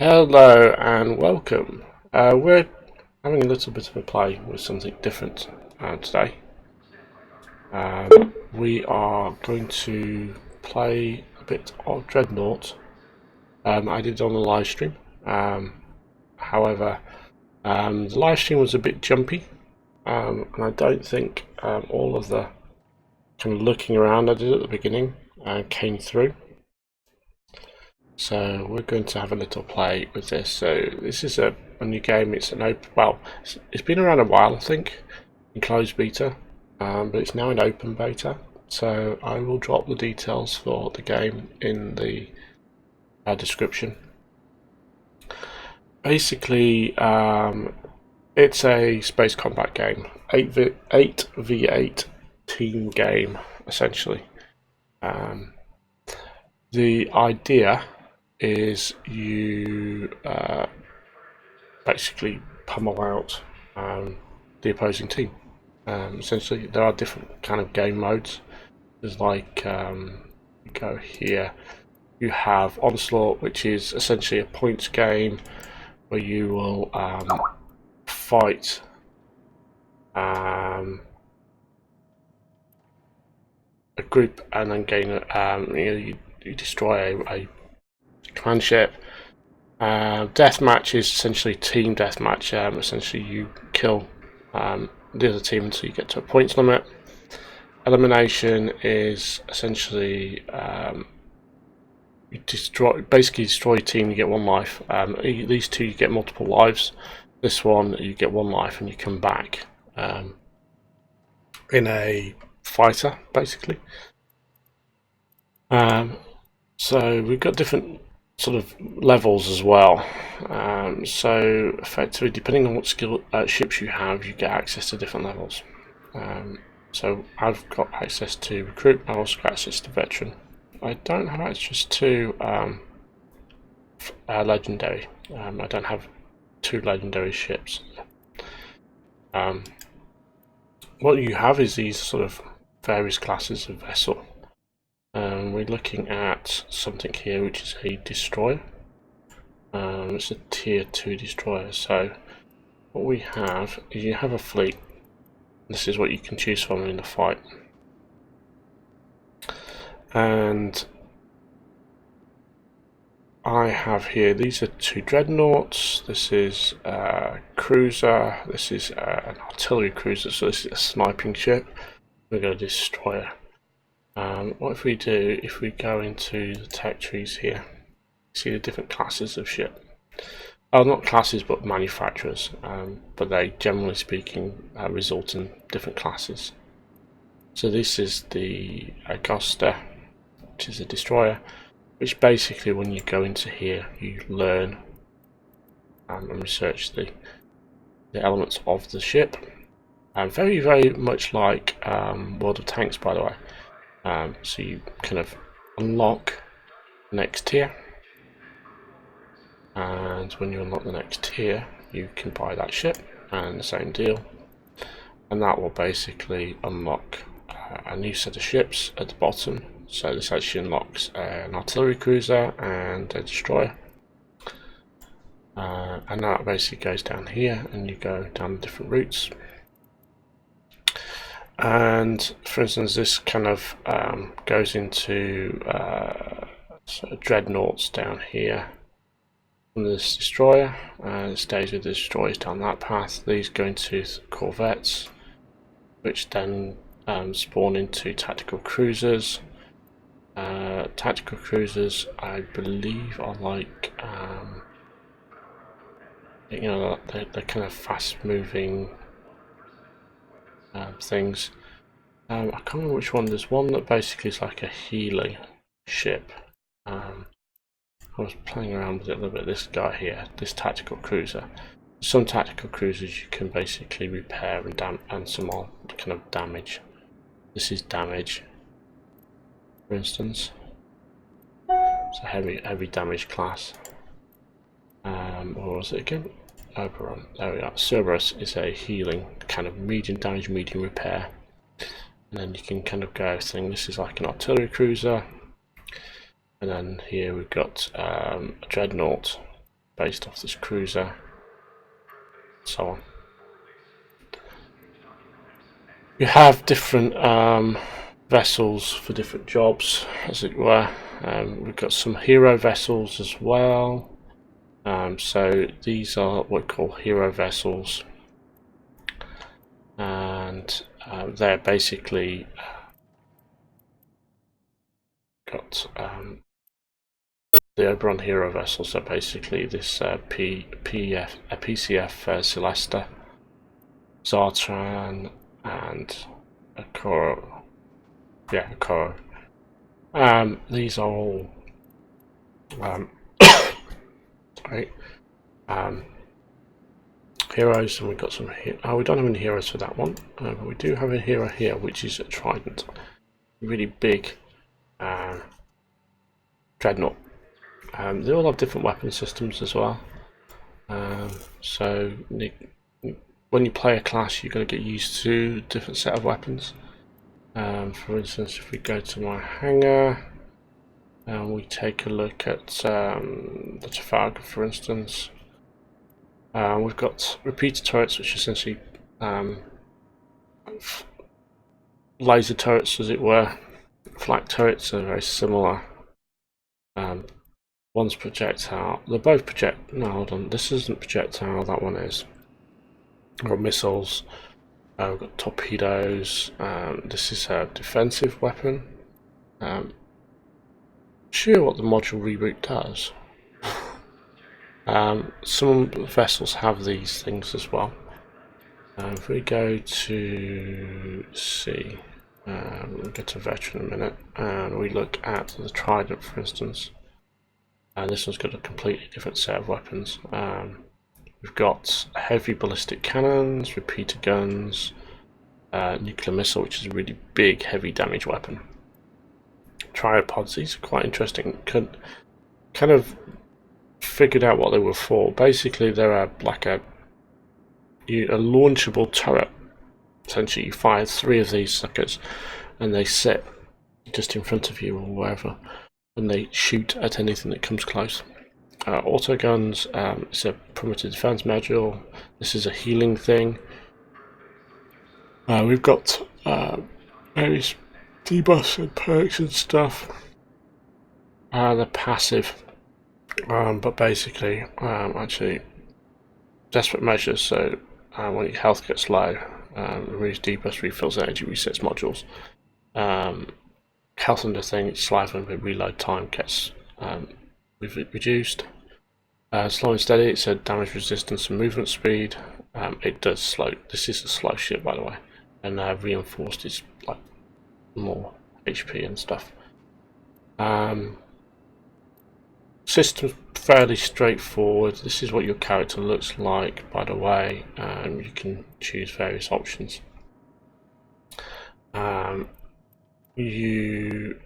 Hello and welcome. We're having a little bit of a play with something different today. We are going to play a bit of Dreadnought. I did it on a live stream. However, the live stream was a bit jumpy, and I don't think all of the kind of looking around I did at the beginning came through. So we're going to have a little play with this. So this is a new game. It's an open. Well, it's been around a while, I think, in closed beta, but it's now in open beta. So I will drop the details for the game in the description. Basically, it's a space combat game, 8v8 team game, essentially. The idea is you basically pummel out the opposing team. Essentially, there are different kind of game modes. There's like you go here, you have Onslaught, which is essentially a points game where you will fight a group and then gain you destroy a command ship. Deathmatch is essentially team deathmatch. Essentially, you kill the other team until you get to a points limit. Elimination is essentially you basically destroy a team. You get one life. These two you get multiple lives. This one you get one life and you come back in a fighter, basically. So we've got different sort of levels as well. So effectively, depending on what skill ships you have, you get access to different levels. So I've got access to recruit. I've also got access to veteran. I don't have access to legendary. I don't have 2 legendary ships. What you have is these sort of various classes of vessel. We're looking at something here which is a destroyer. It's a tier 2 destroyer. So what we have is you have a fleet. This is what you can choose from in the fight. And I have here, these are 2 dreadnoughts. This is a cruiser. This is an artillery cruiser. So this is a sniping ship. We've got a destroyer. What if we do, if we go into the tech trees here, see the different classes of ship. Oh, not classes, but manufacturers, but they, generally speaking, result in different classes. So this is the Augusta, which is a destroyer, which basically when you go into here, you learn and research the elements of the ship. Very, very much like World of Tanks, by the way. So you kind of unlock the next tier, and when you unlock the next tier you can buy that ship, and the same deal, and that will basically unlock a new set of ships at the bottom. So this actually unlocks an artillery cruiser and a destroyer, and that basically goes down here and you go down the different routes. And for instance, this kind of goes into sort of dreadnoughts down here from this destroyer, and it stays with the destroyers down that path. These go into corvettes, which then spawn into tactical cruisers. Tactical cruisers, I believe, are like they're kind of fast-moving things. I can't remember which one. There's one that basically is like a healing ship. I was playing around with it a little bit. This guy here, this tactical cruiser. Some tactical cruisers you can basically repair and some are kind of damage. This is damage, for instance. It's a heavy damage class. What was it again? Oberon. There we are. Cerberus is a healing, kind of medium damage, medium repair. And then you can kind of go everything. This is like an artillery cruiser. And then here we've got a dreadnought. based off this cruiser, so on. You have different vessels for different jobs, as it were. We've got some hero vessels as well. So these are what we call hero vessels, and they're basically got the Oberon hero vessels are basically this PCF Celesta, Zartran, and a Koro. Yeah, a Koro. These are all right. Heroes, and we've got some. We don't have any heroes for that one, but we do have a hero here, which is a Trident, really big Dreadnought. They all have different weapon systems as well. So when you play a class, you're going to get used to a different set of weapons. For instance, if we go to my hangar and we take a look at the Trafalgar, for instance, we've got repeater turrets, which are essentially laser turrets, as it were. Flak turrets are very similar. One's projectile. They're both project. No, hold on. This isn't projectile. That one is. We've got missiles. We've got torpedoes. This is a defensive weapon. Sure, what the module reboot does. Some vessels have these things as well. If we go to C, we'll get to veteran in a minute, and we look at the Trident, for instance. And this one's got a completely different set of weapons. We've got heavy ballistic cannons, repeater guns, nuclear missile, which is a really big, heavy damage weapon. Triopods, these are quite interesting. Kind of figured out what they were for. Basically, they're like a launchable turret. Essentially, you fire 3 of these suckers, and they sit just in front of you or wherever, and they shoot at anything that comes close. Auto guns, it's a primitive defense module. This is a healing thing. We've got various debuffs and perks and stuff. They're passive, but basically, actually, desperate measures. So when your health gets low, removes debuffs, refills energy, resets modules. Health under thing, slide and reload time gets reduced. Slow and steady, it's a damage resistance and movement speed. It does slow. This is a slow ship, by the way, and reinforced is like more HP and stuff. System's fairly straightforward. This is what your character looks like, by the way. You can choose various options. You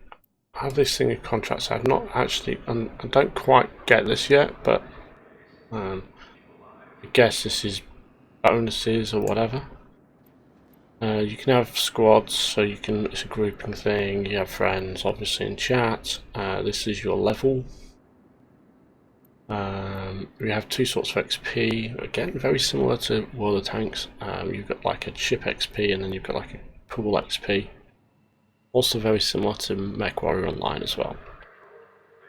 have this thing of contracts. I've not actually, I don't quite get this yet, but I guess this is bonuses or whatever. You can have squads, so you can. It's a grouping thing. You have friends, obviously, in chat. This is your level. We have 2 sorts of XP. Again, very similar to World of Tanks. You've got like a ship XP, and then you've got like a pool XP. Also very similar to Mech Warrior Online as well.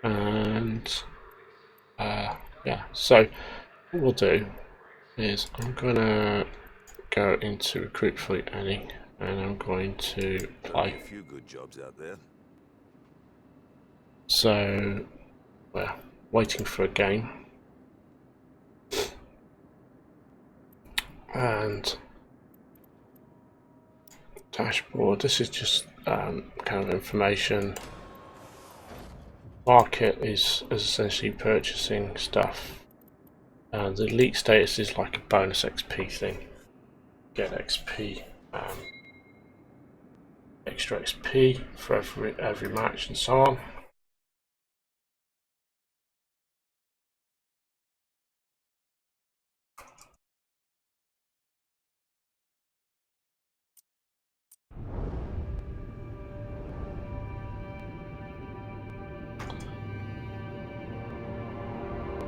And yeah, so what we'll do is I'm gonna go into Recruit Fleet Annie, and I'm going to play. A few good jobs out there. So we're waiting for a game, and dashboard. This is just kind of information. Market is essentially purchasing stuff. The elite status is like a bonus XP thing. Get XP, extra XP for every match and so on.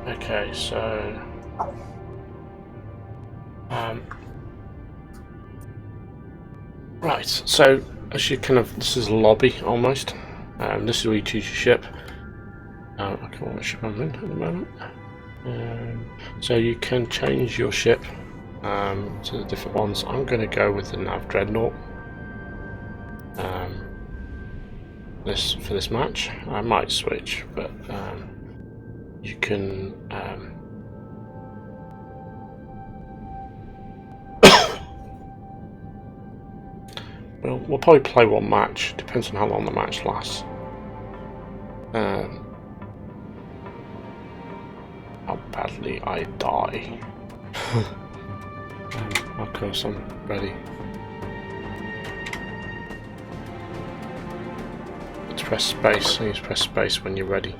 Okay, so right. So as you this is a lobby almost. This is where you choose your ship. I can't remember what ship I'm in at the moment. So you can change your ship to the different ones. I'm going to go with the Nav Dreadnought. For this match, I might switch, but you can. We'll probably play one match. Depends on how long the match lasts. How badly I die. Of course, I'm ready. Let's press space. You press space when you're ready.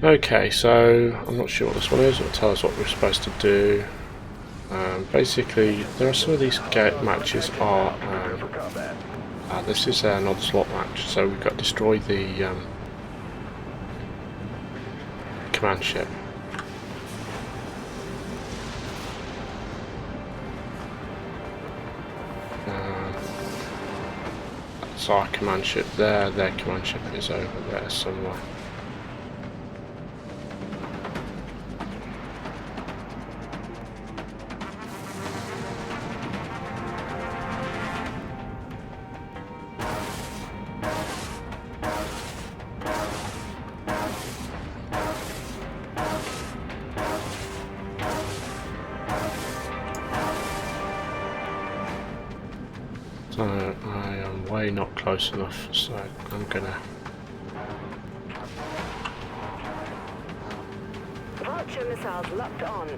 Okay, so I'm not sure what this one is. It'll tell us what we're supposed to do. Basically, there are some of these matches are. This is an onslaught match, so we've got to destroy the command ship. That's our command ship there. Their command ship is over there somewhere. So I am way not close enough, so I'm gonna. Vulture missiles locked on.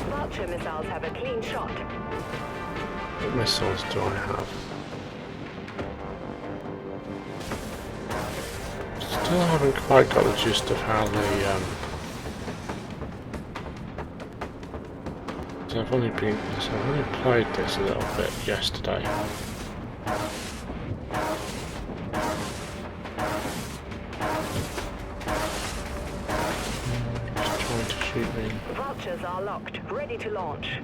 Vulture missiles have a clean shot. What missiles do I have? Still haven't quite got the gist of how the so I've only played this a little bit yesterday. Just trying to shoot me. Vultures are locked, ready to launch.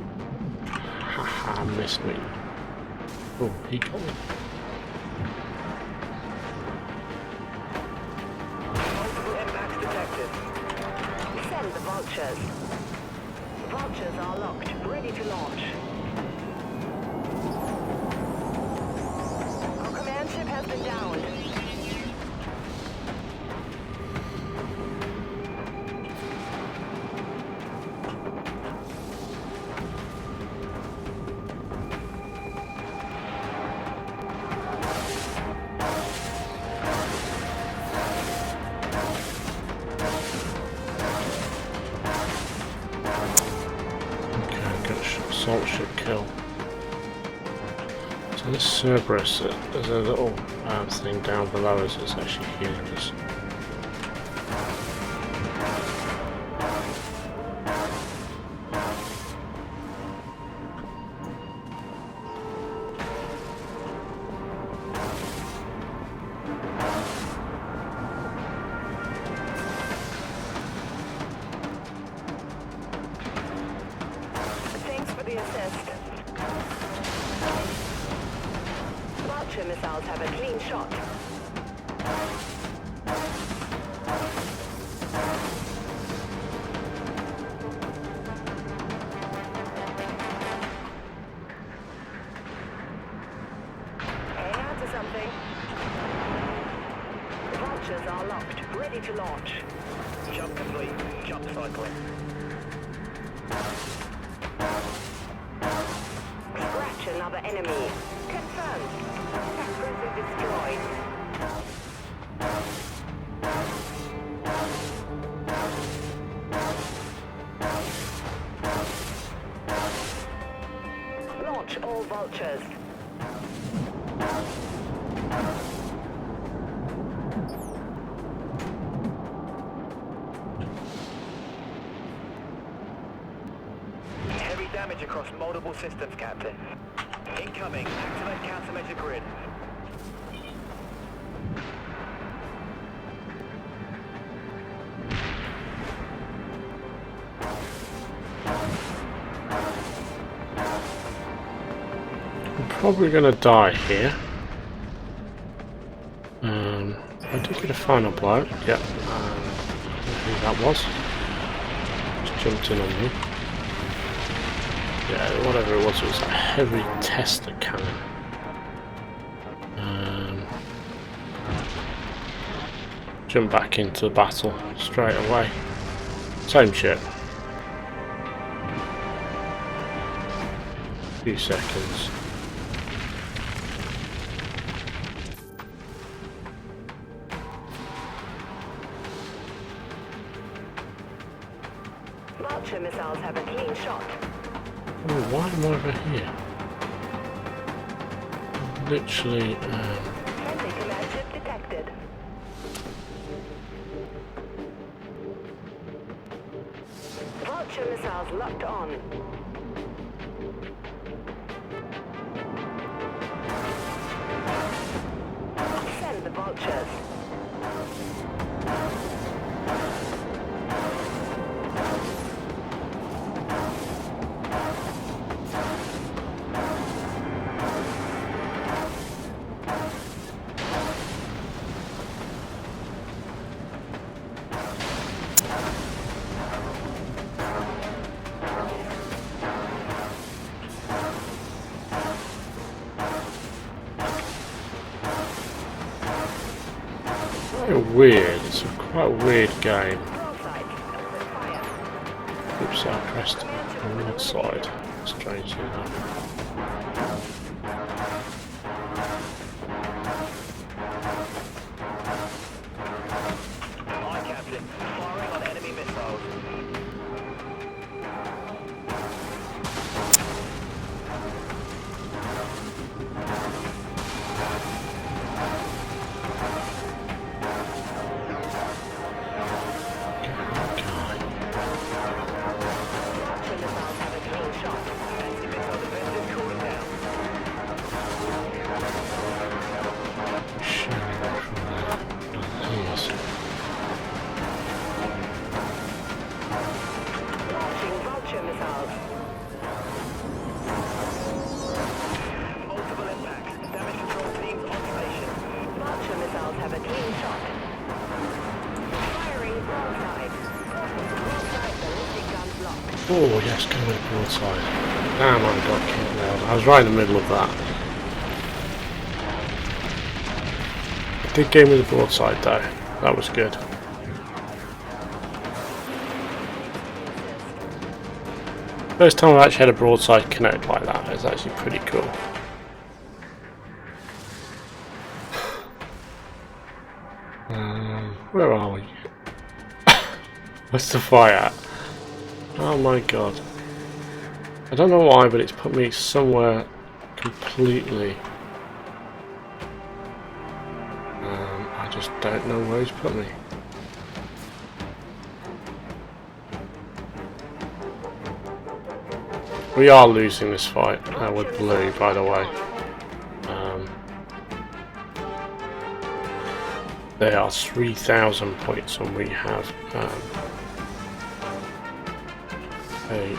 Haha, missed me. Oh, he got me. Multiple impacts detected. Send the vultures. Vultures are locked, ready to launch. Our command ship has been downed. Assault ship kill. So this Cerberus, there's a little thing down below us that's actually healing us. Vulture missiles have a clean shot. Hang on to something. Vultures are locked, ready to launch. Jump complete. Jump cycling. Scratch another enemy. Confirmed. Aggressive destroyed. Launch all vultures. damage across multiple systems, Captain. Incoming. Activate countermeasure grid. I'm probably going to die here. I did get a final blow. Yep. Who that was. Just jumped in on me. Yeah, whatever it was a heavy tester cannon. Jump back into the battle straight away. Same ship. A few seconds. Vulture missiles have a clean shot. Oh, why am I over here? Literally, Friendly command ship detected. Vulture missiles locked on. Send the vultures. weird. It's a quite weird game. Broadside. Open fire. Oops, I pressed the wrong side. Strangely enough. Aye, Captain. Firing on enemy missiles. Vulture missiles have a clean shot. Anti-missile defenses cooling down. Launching vulture missiles. Multiple impacts. Damage control teams on station. Vulture missiles have a clean shot. Firing broadside. Broadside ballistic guns locked. Oh yes, come with the broadside. Damn, I got killed there. I was right in the middle of that. I did game with the broadside though. That was good. First time I've actually had a broadside connect like that. It's actually pretty cool. Where are we? Where's the fire at? Oh my god. I don't know why, but it's put me somewhere completely. I just don't know where he's put me. We are losing this fight with blue, by the way. They are 3,000 points and we have a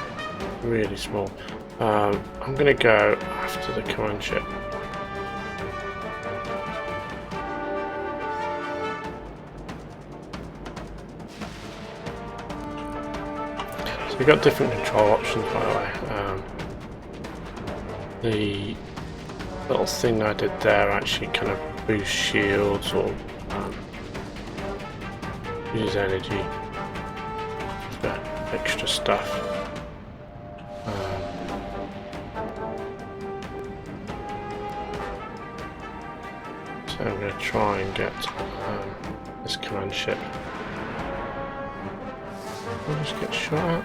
really small. I'm going to go after the command ship. So we've got different control options, by the way. The little thing I did there actually kind of boosts shields or use energy for extra stuff. So I'm going to try and get this command ship. I'll just get shot at.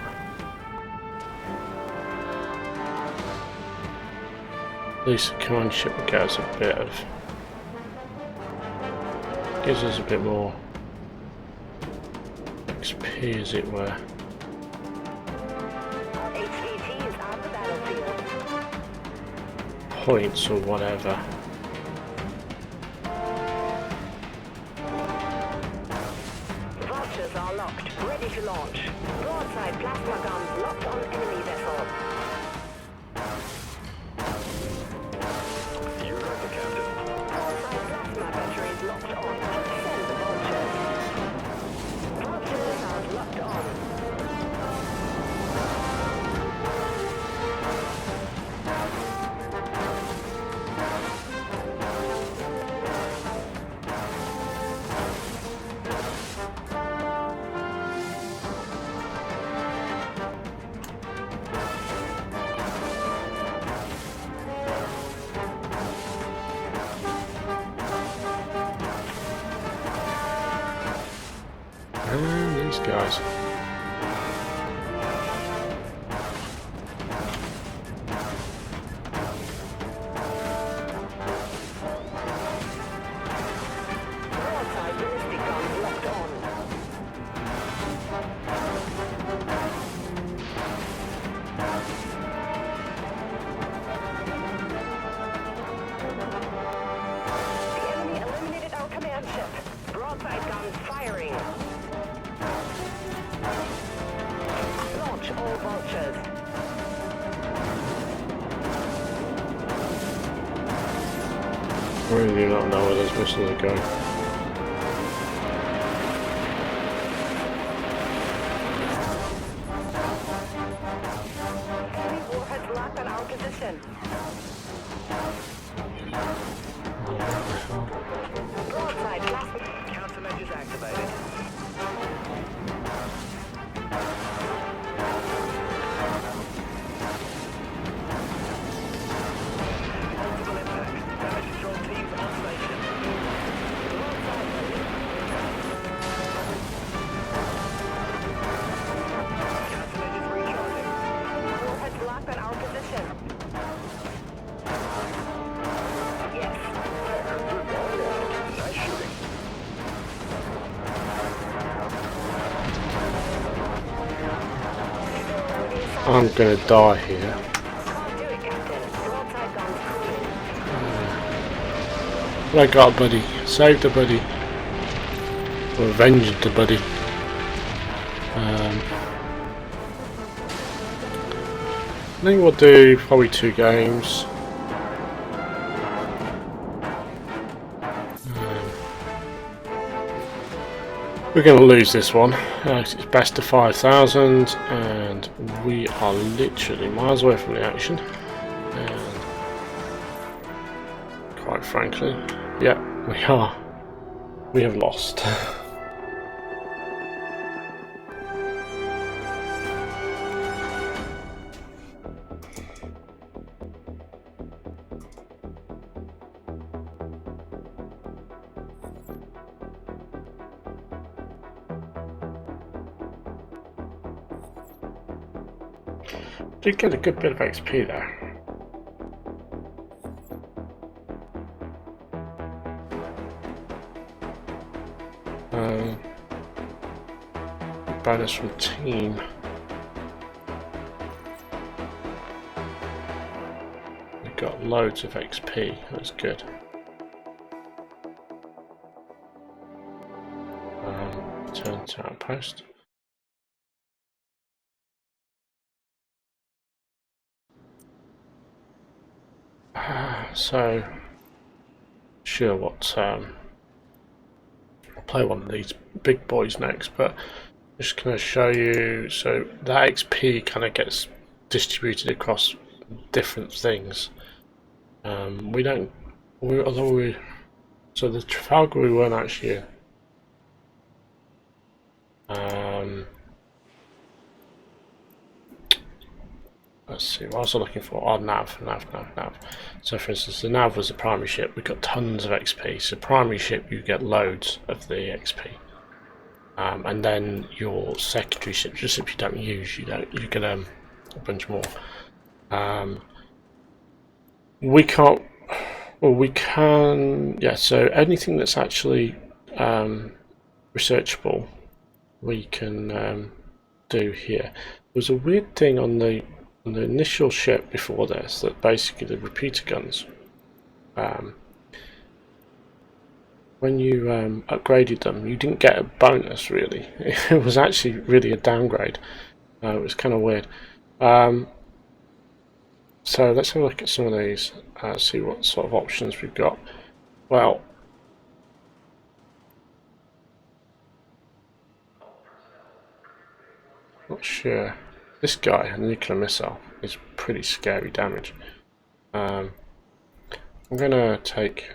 At least the command ship will get us a bit of, gives us a bit more XP, as it were. HVT is on the battlefield. points or whatever. Vultures are locked, ready to launch. Broadside plasma guns locked on enemy vessel. You're right, the captain. Broadside plasma batteries locked on. Send the vultures. Vultures are locked on. And these guys. Broadside ballistic guns locked on. The enemy eliminated our command ship. Broadside guns firing. Launch all vultures. I really do not know where those missiles are going. Enemy warheads locked on our position. Broadside plasma. Countermeasures activated. Multiple impacts. Damage control teams on station. Countermeasures recharging. Warheads locked on our position. Yes. Nice shooting. I'm gonna die here. Can't do it, Captain. Broadside guns cooling. What I got, buddy? Saved the buddy. Or avenged the buddy. I think we'll do probably 2 games. We're going to lose this one. It's best of 5,000 and we are literally miles away from the action. And quite frankly, yeah, we are. We have lost. Did get a good bit of XP there. Bonus from team. We got loads of XP. That's good. Turn to outpost. So, sure what I'll play one of these big boys next, but I'm just going to show you. So that XP kind of gets distributed across different things. So the Trafalgar we weren't actually. Let's see, what was I looking for? Oh, nav. So for instance, the nav was the primary ship. We got tons of XP. So primary ship, you get loads of the XP. And then your secondary ship, just if you don't use, you get a bunch more. We can't, well we can, yeah, so anything that's actually researchable, we can do here. There was a weird thing on the on the initial ship before this, that basically the repeater guns, when you upgraded them, you didn't get a bonus really. It was actually really a downgrade. It was kind of weird. So let's have a look at some of these, see what sort of options we've got. Well, not sure. This guy, a nuclear missile, is pretty scary damage. I'm gonna take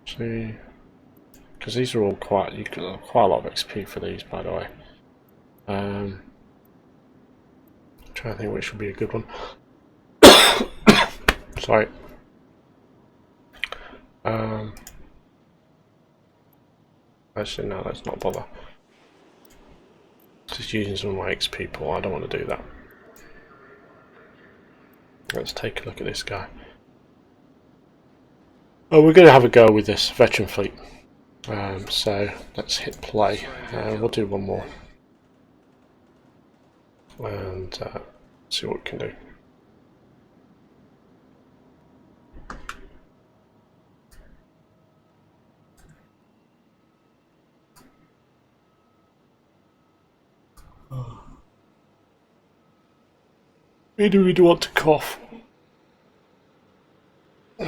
see, because these are all quite, you get quite a lot of XP for these, by the way. Trying to think which would be a good one. Sorry. Actually, no, let's not bother. Just using some of my XP pool, I don't want to do that. Let's take a look at this guy. Oh, we're going to have a go with this veteran fleet. So let's hit play. We'll do one more. And see what we can do. We do want to cough. Oh,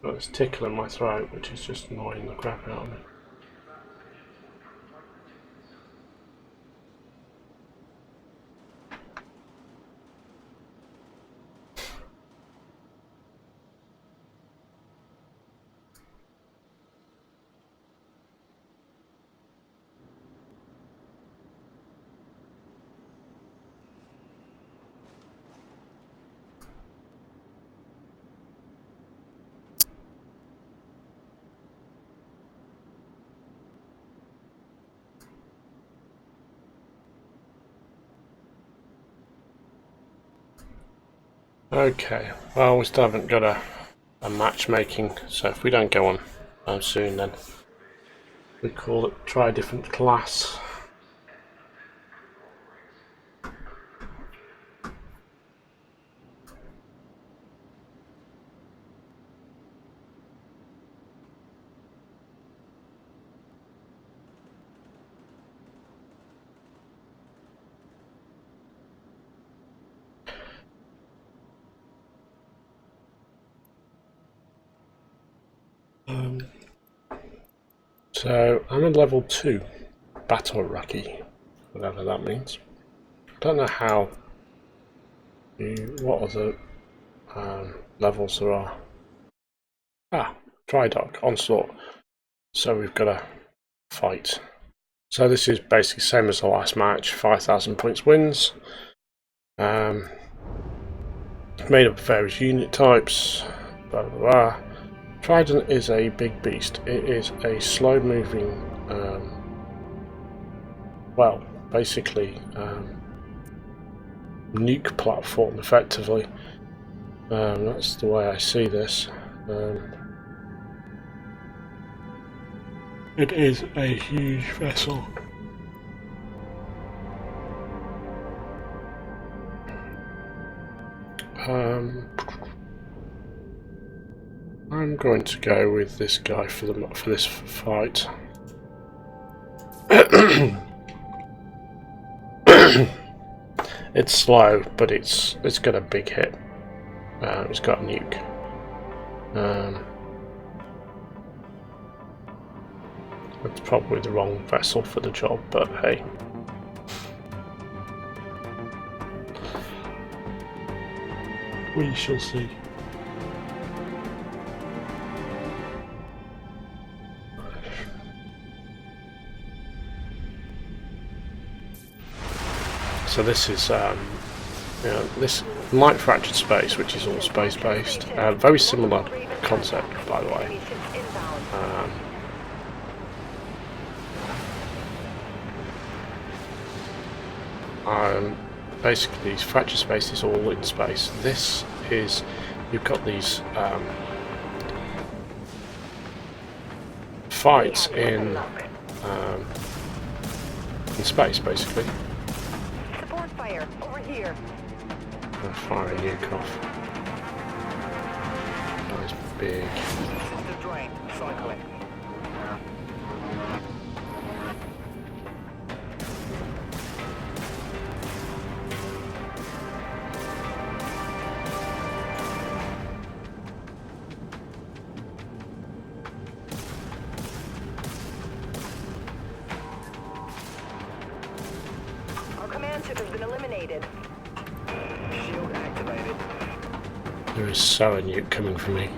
it's tickling my throat, which is just annoying the crap out of me. Okay, well, we still haven't got a matchmaking, so if we don't go on soon, then we call it try a different class. So I'm a level 2 battle rookie, whatever that means. I don't know how what other levels there are. Dry dock, onslaught. So we've got to fight. So this is basically the same as the last match, 5,000 points wins. Made up of various unit types, blah blah blah. Trident is a big beast. It is a slow moving, well, basically nuke platform effectively. That's the way I see this. It is a huge vessel. I'm going to go with this guy for this fight. It's slow, but it's got a big hit. It's got a nuke. It's probably the wrong vessel for the job, but hey. We shall see. So this is, this light fractured space, which is all space-based. Very similar concept, by the way. Basically, these fractured space is all in space. This is, you've got these fight in space, basically. Support fire over here. I'll fire a nuke off. That is big. System drain. Cycling. Our command ship has been eliminated. Shield activated. There is so a nuke coming from me.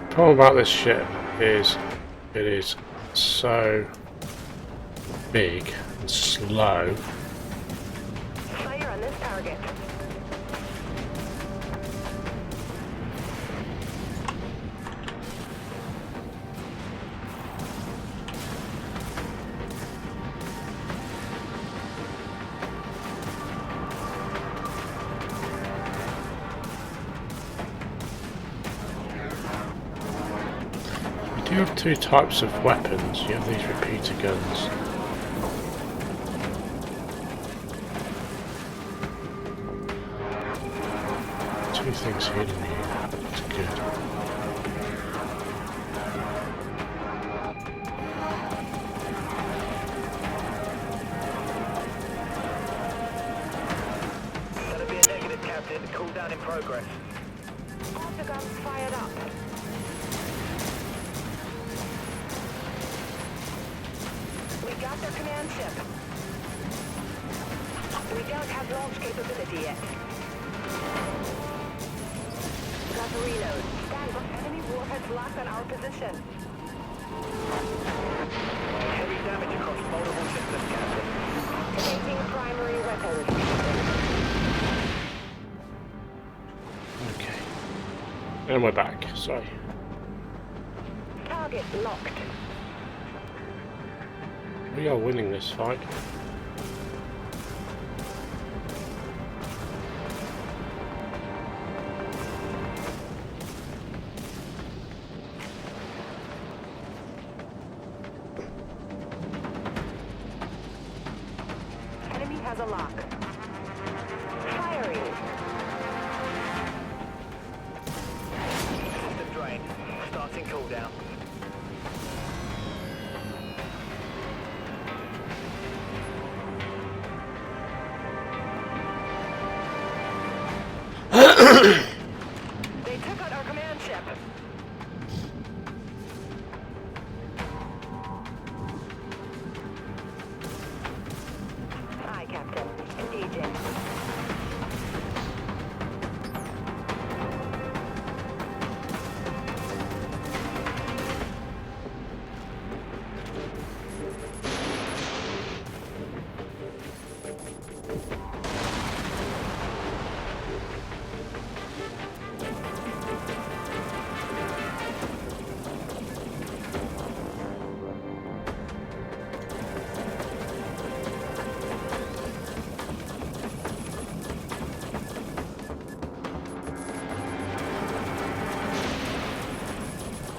The problem about this ship is it is so big and slow. Fire on this target. You have two types of weapons. You have these repeater guns. Two things hidden here. That's good. That'll be a negative, Captain. Cooldown in progress. All the guns fired up. We got their command ship. We don't have launch capability yet. Got to reload. Stand by. Enemy warheads locked on our position. Heavy damage across multiple systems, Captain. Activating primary weapons. Okay. And we're back. Sorry. Target locked. We are winning this fight. Enemy has a lock. Firing. System drain. Starting cooldown. They took out our command ship. Aye, Captain. Engaging.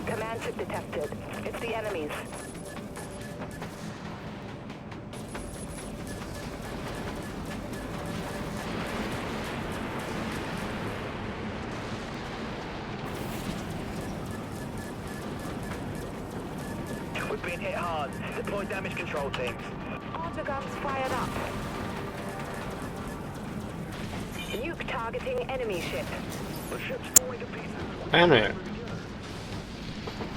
Command ship detected. It's the enemies. We've been hit hard. Deploy damage control teams. All the guns fired up. Nuke targeting enemy ship. The ship's falling to pieces. Damn it.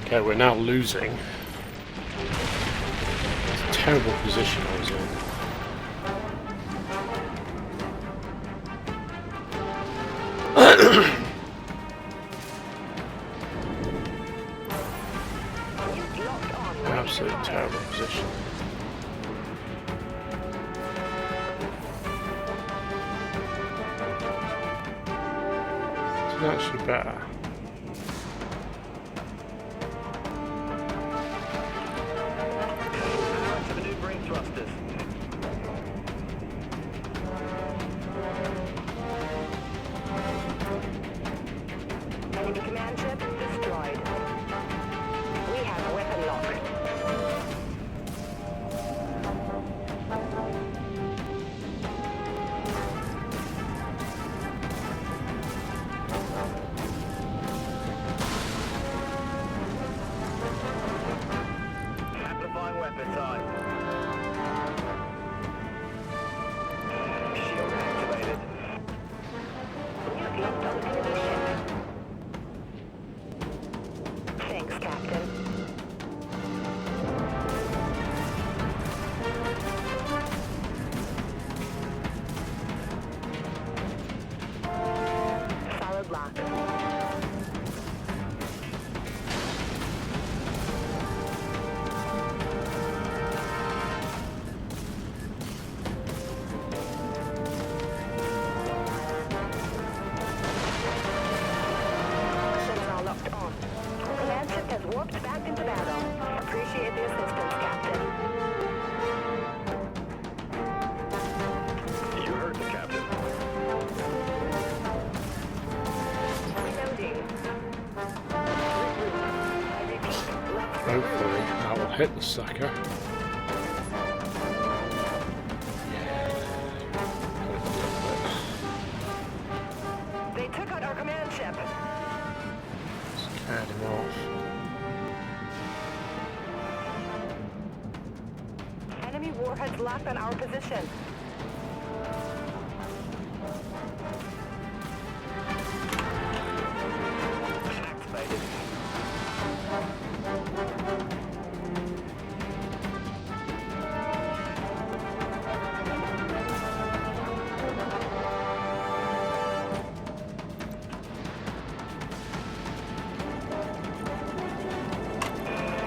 Okay, we're now losing. It's a terrible position I was in. Nuke locked on. Absolutely terrible. terrible position. It's actually better. Power to maneuvering thrusters. Enemy command ship destroyed. We have weapon lock. Amplifying weapon time. Shield activated. New hit on enemy ship. Thanks, Captain. Solid lock. Sensor locked on. Command ship has warped back into battle. Appreciate the assistance, Captain. You heard the captain. Reloading. I repeat, left Hopefully that will hit the sucker. They took out our command ship. Scared him off. Enemy warheads locked on our position. Activated.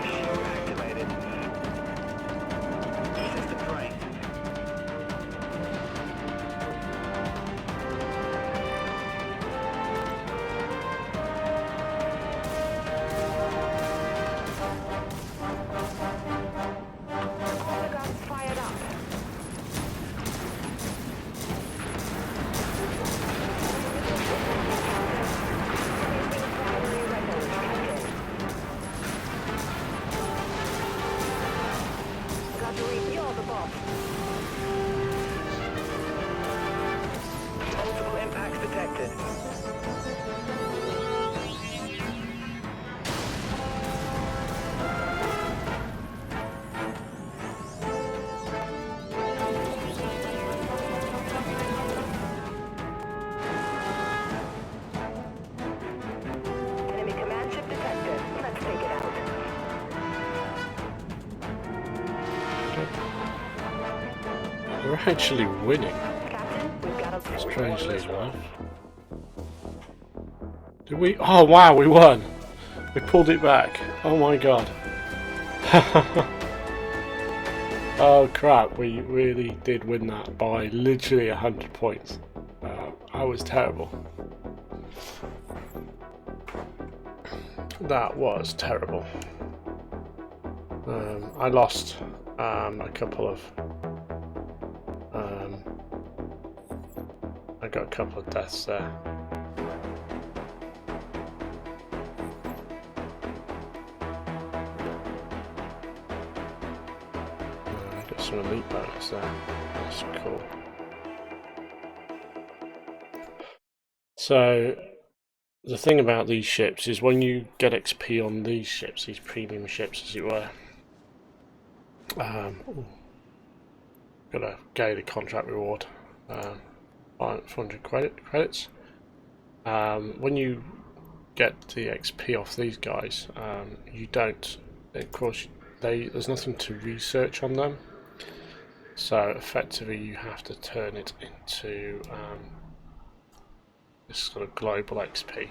Shield activated. System drained. All the guns fired up. Placing primary weapons, Captain. Got to refuel the bomb. Multiple impacts detected. Enemy command ship detected. Let's take it out. We're actually winning, Captain, we've got a... strangely enough. Did we? Oh wow, we won! We pulled it back. Oh my god. Oh crap, we really did win that by literally 100 points. I was terrible. That was terrible. I lost a couple of... I got a couple of deaths there. I got some elite bonus there. That's cool. So the thing about these ships is when you get XP on these ships, these premium ships as it were, got a daily contract reward, 500 credits. When you get the XP off these guys, you don't, of course, there's nothing to research on them, so effectively you have to turn it into this sort of global XP,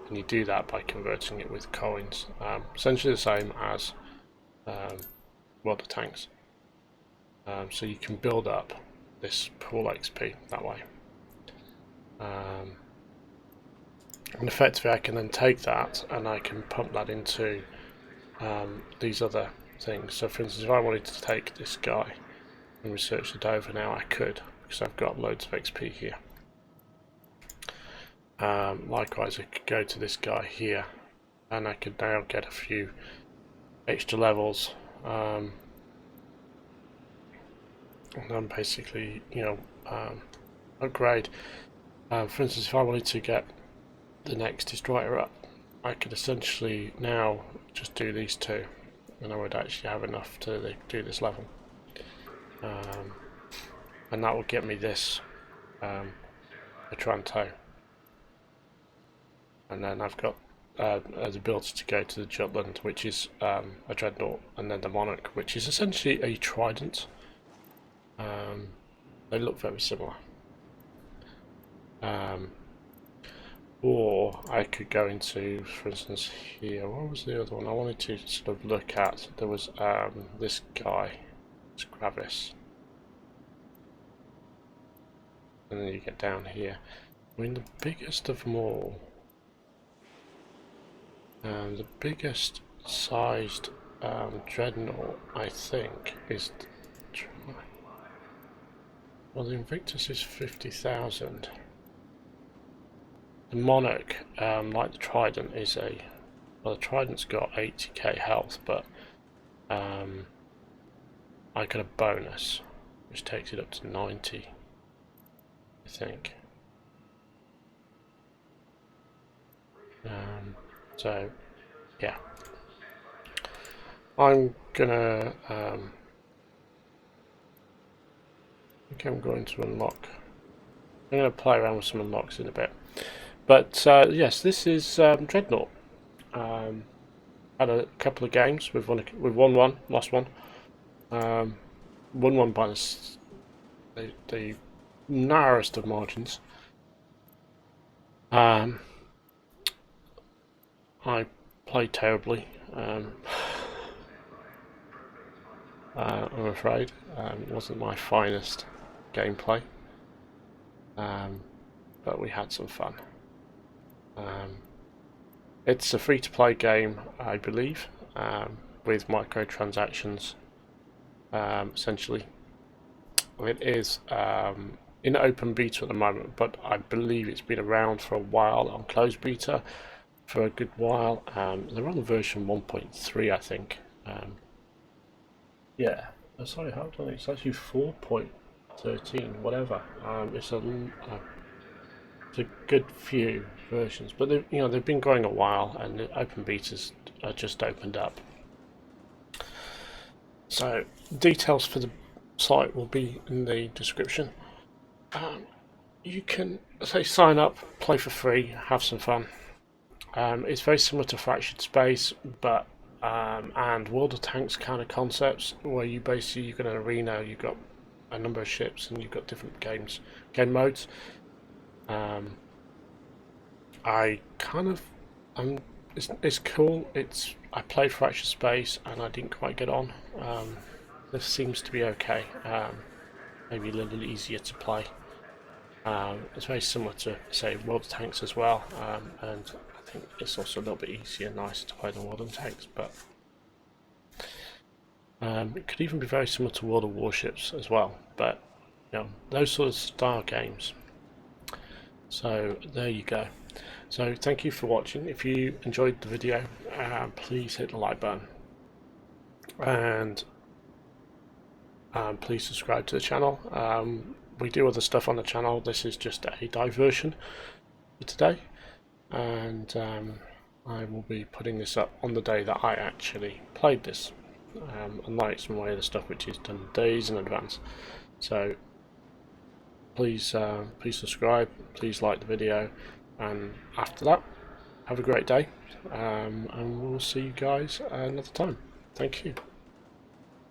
and you do that by converting it with coins. Essentially the same as World of Tanks. So you can build up this pool XP that way. And effectively I can then take that and I can pump that into these other things. So for instance, if I wanted to take this guy and research it over now, I could, because I've got loads of XP here. Likewise, I could go to this guy here and I could now get a few extra levels, and then basically, upgrade. For instance, if I wanted to get the next destroyer up, I could essentially now just do these two and I would actually have enough to do this level, and that will get me this Otranto, and then I've got the ability to go to the Jutland, which is a Dreadnought, and then the Monarch, which is essentially a Trident. They look very similar. Or I could go into, for instance, here. What was the other one I wanted to sort of look at? There was this guy, it's Gravis, and then you get down here. I mean, the biggest of them all, the biggest sized Dreadnought, I think, is. Well, the Invictus is 50,000. The Monarch, like the Trident, is well, the Trident's got 80k health, but I got a bonus which takes it up to 90, I think. So yeah, I'm gonna I think I'm going to unlock. I'm going to play around with some unlocks in a bit. But yes, this is Dreadnought. Had a couple of games. We've won one, lost one. Won one by the narrowest of margins. I played terribly. I'm afraid it wasn't my finest gameplay, but we had some fun. It's a free-to-play game, I believe, with microtransactions. Essentially, it is in open beta at the moment, but I believe it's been around for a while on closed beta for a good while. They're on version 1.3, I think. Yeah, sorry, hold on. It's actually 4.13, whatever. It's a good few versions, but they've been going a while, and the open betas are just opened up. So details for the site will be in the description. You can sign up, play for free, have some fun. It's very similar to Fractured Space, but and World of Tanks kind of concepts, where you've got an arena, you've got a number of ships, and you've got different game modes. It's cool. I played Fractured Space and I didn't quite get on. This seems to be okay. Maybe a little easier to play. It's very similar to, say, World of Tanks as well, and I think it's also a little bit easier and nicer to play than World of Tanks, but it could even be very similar to World of Warships as well, but those sort of style games. So there you go. So thank you for watching. If you enjoyed the video, please hit the like button, and please subscribe to the channel. We do other stuff on the channel. This is just a diversion for today, and I will be putting this up on the day that I actually played this, unlike some of my other stuff which is done days in advance. So please subscribe, please like the video, and after that, have a great day, and we'll see you guys another time. Thank you.